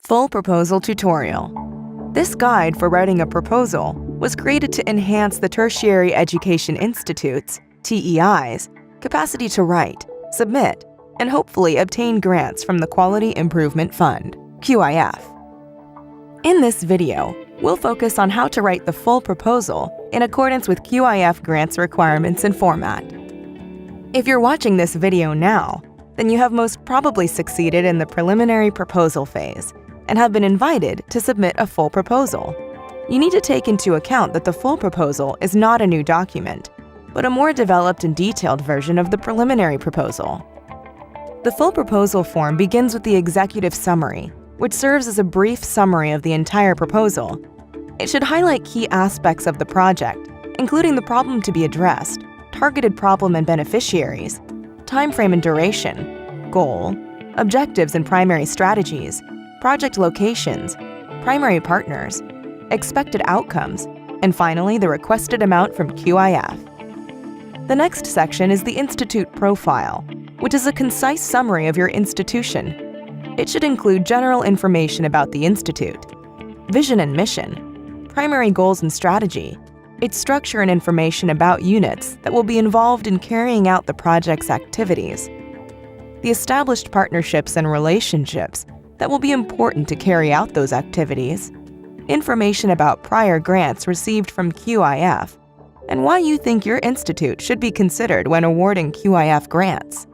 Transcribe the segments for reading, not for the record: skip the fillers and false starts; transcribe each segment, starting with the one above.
Full Proposal Tutorial. This guide for writing a proposal was created to enhance the Tertiary Education Institutes, TEI's, capacity to write, submit, and hopefully obtain grants from the Quality Improvement Fund, QIF. In this video, we'll focus on how to write the full proposal in accordance with QIF grants requirements and format. If you're watching this video now, then you have most probably succeeded in the preliminary proposal phase and have been invited to submit a full proposal. You need to take into account that the full proposal is not a new document, but a more developed and detailed version of the preliminary proposal. The full proposal form begins with the executive summary, which serves as a brief summary of the entire proposal. It should highlight key aspects of the project, including the problem to be addressed, targeted problem and beneficiaries, timeframe and duration, goal, objectives and primary strategies, project locations, primary partners, expected outcomes, and finally the requested amount from QIF. The next section is the Institute Profile, which is a concise summary of your institution. It should include general information about the institute, vision and mission, primary goals and strategy, its structure and information about units that will be involved in carrying out the project's activities, the established partnerships and relationships that will be important to carry out those activities, information about prior grants received from QIF, and why you think your institute should be considered when awarding QIF grants.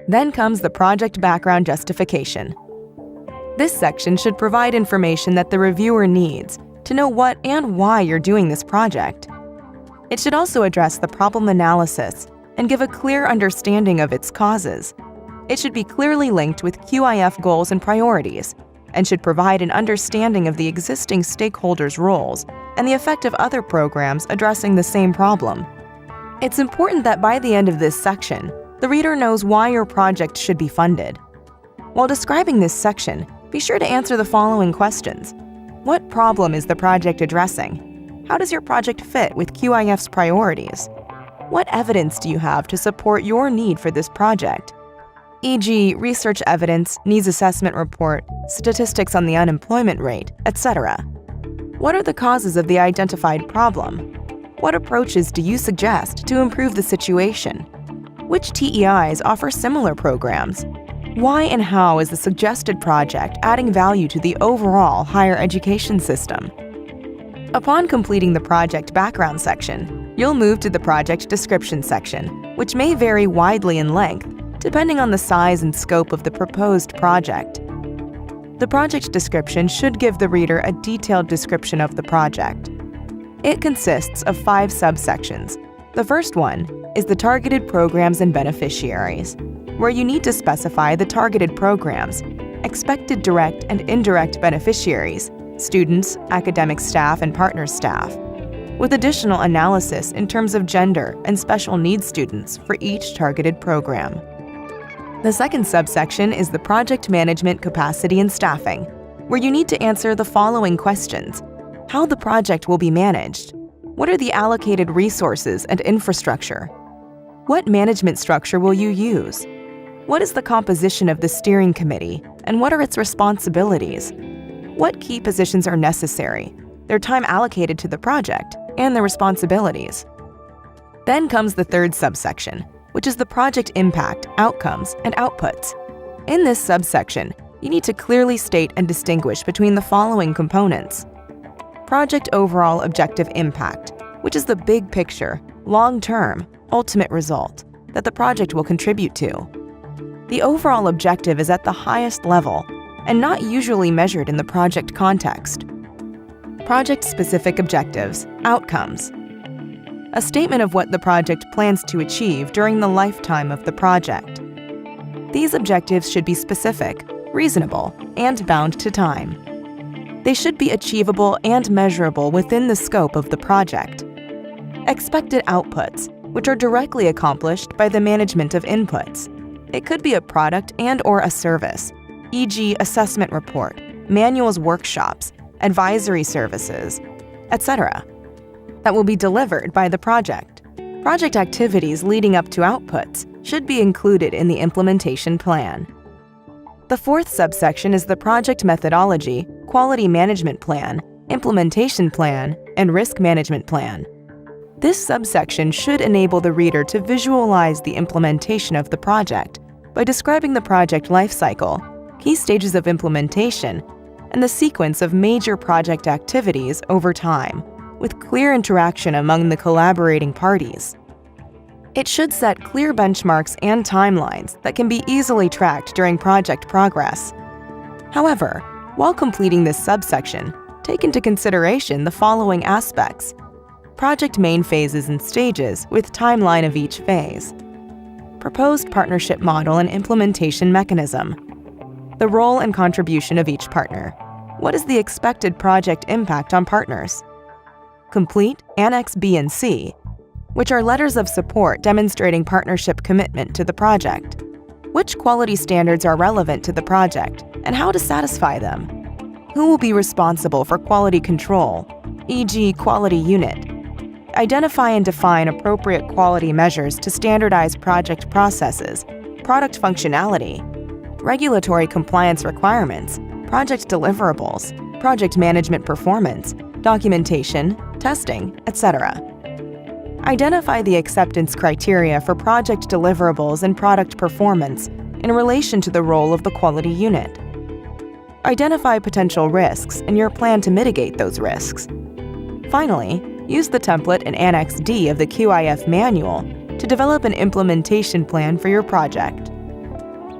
Then comes the project background justification. This section should provide information that the reviewer needs to know what and why you're doing this project. It should also address the problem analysis and give a clear understanding of its causes. It should be clearly linked with QIF goals and priorities, and should provide an understanding of the existing stakeholders' roles and the effect of other programs addressing the same problem. It's important that by the end of this section, the reader knows why your project should be funded. While describing this section, be sure to answer the following questions. What problem is the project addressing? How does your project fit with QIF's priorities? What evidence do you have to support your need for this project? E.g., research evidence, needs assessment report, statistics on the unemployment rate, etc. What are the causes of the identified problem? What approaches do you suggest to improve the situation? Which TEIs offer similar programs? Why and how is the suggested project adding value to the overall higher education system? Upon completing the project background section, you'll move to the project description section, which may vary widely in length depending on the size and scope of the proposed project. The project description should give the reader a detailed description of the project. It consists of 5 subsections. The first one is the targeted programs and beneficiaries, where you need to specify the targeted programs, expected direct and indirect beneficiaries, students, academic staff, and partner staff, with additional analysis in terms of gender and special needs students for each targeted program. The second subsection is the project management capacity and staffing, where you need to answer the following questions: how the project will be managed, what are the allocated resources and infrastructure, what management structure will you use, what is the composition of the steering committee and what are its responsibilities, what key positions are necessary, their time allocated to the project, and their responsibilities. Then comes the third subsection, which is the project impact, outcomes, and outputs. In this subsection, you need to clearly state and distinguish between the following components: project overall objective impact, which is the big picture, long-term, ultimate result that the project will contribute to. The overall objective is at the highest level and not usually measured in the project context. Project-specific objectives, outcomes. A statement of what the project plans to achieve during the lifetime of the project. These objectives should be specific, reasonable, and bound to time. They should be achievable and measurable within the scope of the project. Expected outputs, which are directly accomplished by the management of inputs. It could be a product and/or a service, e.g., assessment report, manuals workshops, advisory services, etc., that will be delivered by the project. Project activities leading up to outputs should be included in the implementation plan. The fourth subsection is the project methodology, quality management plan, implementation plan, and risk management plan. This subsection should enable the reader to visualize the implementation of the project by describing the project lifecycle, key stages of implementation, and the sequence of major project activities over time, with clear interaction among the collaborating parties. It should set clear benchmarks and timelines that can be easily tracked during project progress. However, while completing this subsection, take into consideration the following aspects: project main phases and stages with timeline of each phase, proposed partnership model and implementation mechanism, the role and contribution of each partner. What is the expected project impact on partners? Complete Annex B and C, which are letters of support demonstrating partnership commitment to the project. Which quality standards are relevant to the project and how to satisfy them? Who will be responsible for quality control, e.g. quality unit? Identify and define appropriate quality measures to standardize project processes, product functionality, regulatory compliance requirements, project deliverables, project management performance, documentation, testing, etc. Identify the acceptance criteria for project deliverables and product performance in relation to the role of the quality unit. Identify potential risks and your plan to mitigate those risks. Finally, use the template in Annex D of the QIF manual to develop an implementation plan for your project.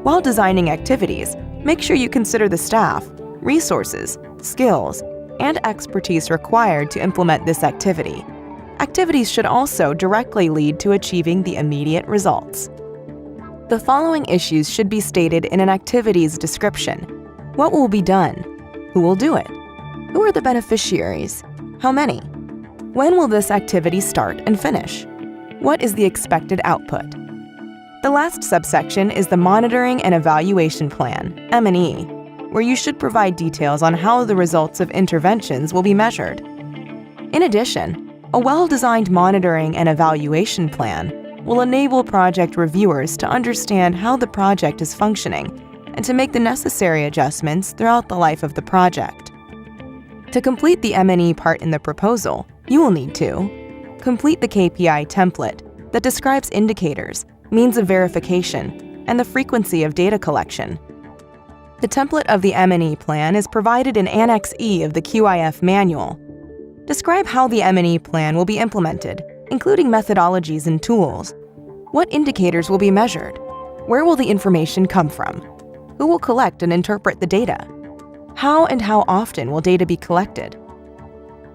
While designing activities, make sure you consider the staff, resources, skills, and expertise required to implement this activity. Activities should also directly lead to achieving the immediate results. The following issues should be stated in an activity's description. What will be done? Who will do it? Who are the beneficiaries? How many? When will this activity start and finish? What is the expected output? The last subsection is the Monitoring and Evaluation Plan, M&E, where you should provide details on how the results of interventions will be measured. In addition, a well-designed monitoring and evaluation plan will enable project reviewers to understand how the project is functioning and to make the necessary adjustments throughout the life of the project. To complete the M&E part in the proposal, you will need to complete the KPI template that describes indicators, means of verification, and the frequency of data collection. The template of the M&E plan is provided in Annex E of the QIF manual. Describe how the M&E plan will be implemented, including methodologies and tools. What indicators will be measured? Where will the information come from? Who will collect and interpret the data? How and how often will data be collected?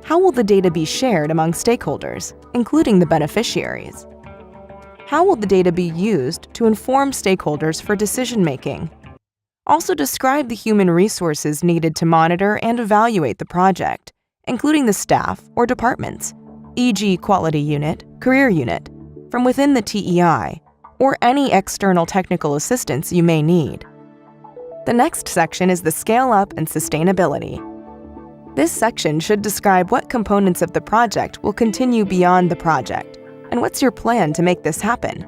How will the data be shared among stakeholders, including the beneficiaries? How will the data be used to inform stakeholders for decision-making? Also describe the human resources needed to monitor and evaluate the project, including the staff or departments, e.g. quality unit, career unit, from within the TEI, or any external technical assistance you may need. The next section is the Scale-Up and Sustainability. This section should describe what components of the project will continue beyond the project, and what's your plan to make this happen.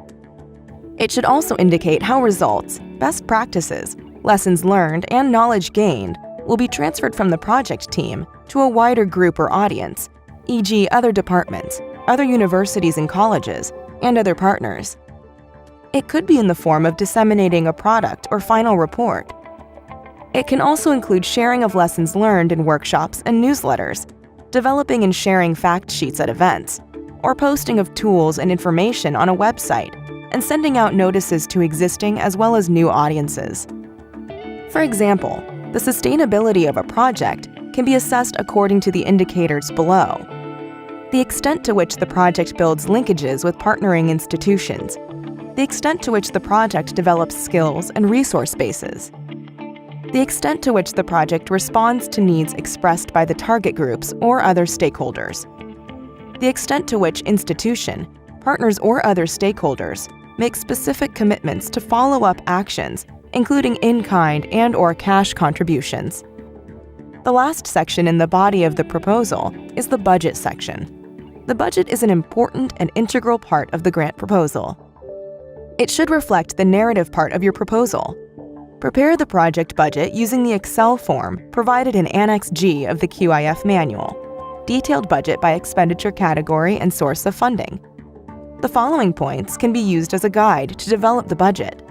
It should also indicate how results, best practices, lessons learned, and knowledge gained will be transferred from the project team to a wider group or audience, e.g. other departments, other universities and colleges, and other partners. It could be in the form of disseminating a product or final report. It can also include sharing of lessons learned in workshops and newsletters, developing and sharing fact sheets at events, or posting of tools and information on a website, and sending out notices to existing as well as new audiences. For example, the sustainability of a project can be assessed according to the indicators below: the extent to which the project builds linkages with partnering institutions, the extent to which the project develops skills and resource bases, the extent to which the project responds to needs expressed by the target groups or other stakeholders, the extent to which institution, partners or other stakeholders make specific commitments to follow up actions, including in-kind and/or cash contributions. The last section in the body of the proposal is the budget section. The budget is an important and integral part of the grant proposal. It should reflect the narrative part of your proposal. Prepare the project budget using the Excel form provided in Annex G of the QIF manual. Detailed budget by expenditure category and source of funding. The following points can be used as a guide to develop the budget.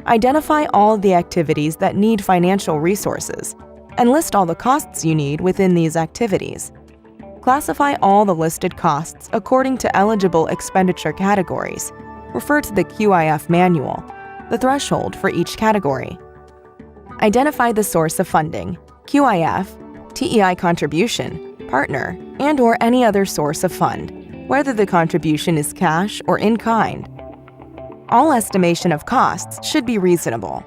Identify all the activities that need financial resources and list all the costs you need within these activities. Classify all the listed costs according to eligible expenditure categories. Refer to the QIF manual, the threshold for each category. Identify the source of funding, QIF, TEI contribution, partner, and/or any other source of fund, whether the contribution is cash or in kind. All estimation of costs should be reasonable.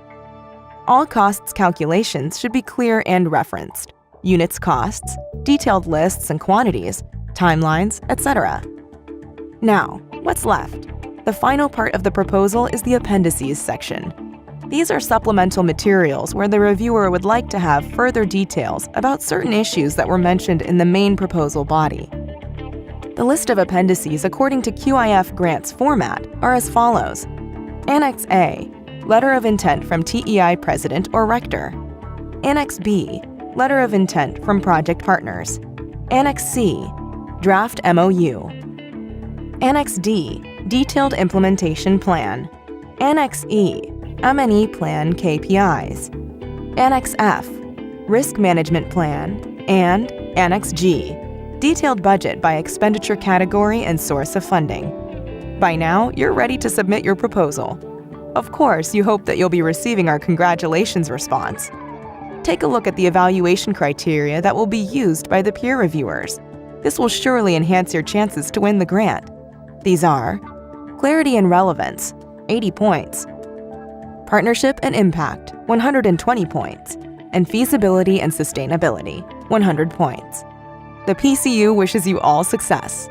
All costs calculations should be clear and referenced. Units costs, detailed lists and quantities, timelines, etc. Now, what's left? The final part of the proposal is the appendices section. These are supplemental materials where the reviewer would like to have further details about certain issues that were mentioned in the main proposal body. The list of appendices according to QIF grants format are as follows. Annex A, Letter of Intent from TEI President or Rector. Annex B, Letter of Intent from Project Partners. Annex C, Draft MOU. Annex D, Detailed Implementation Plan. Annex E, M&E Plan KPIs. Annex F, Risk Management Plan, and Annex G, Detailed Budget by Expenditure Category and Source of Funding. By now, you're ready to submit your proposal. Of course, you hope that you'll be receiving our congratulations response. Take a look at the evaluation criteria that will be used by the peer reviewers. This will surely enhance your chances to win the grant. These are Clarity and Relevance, 80 points. Partnership and Impact, 120 points. And Feasibility and Sustainability, 100 points. The PCU wishes you all success.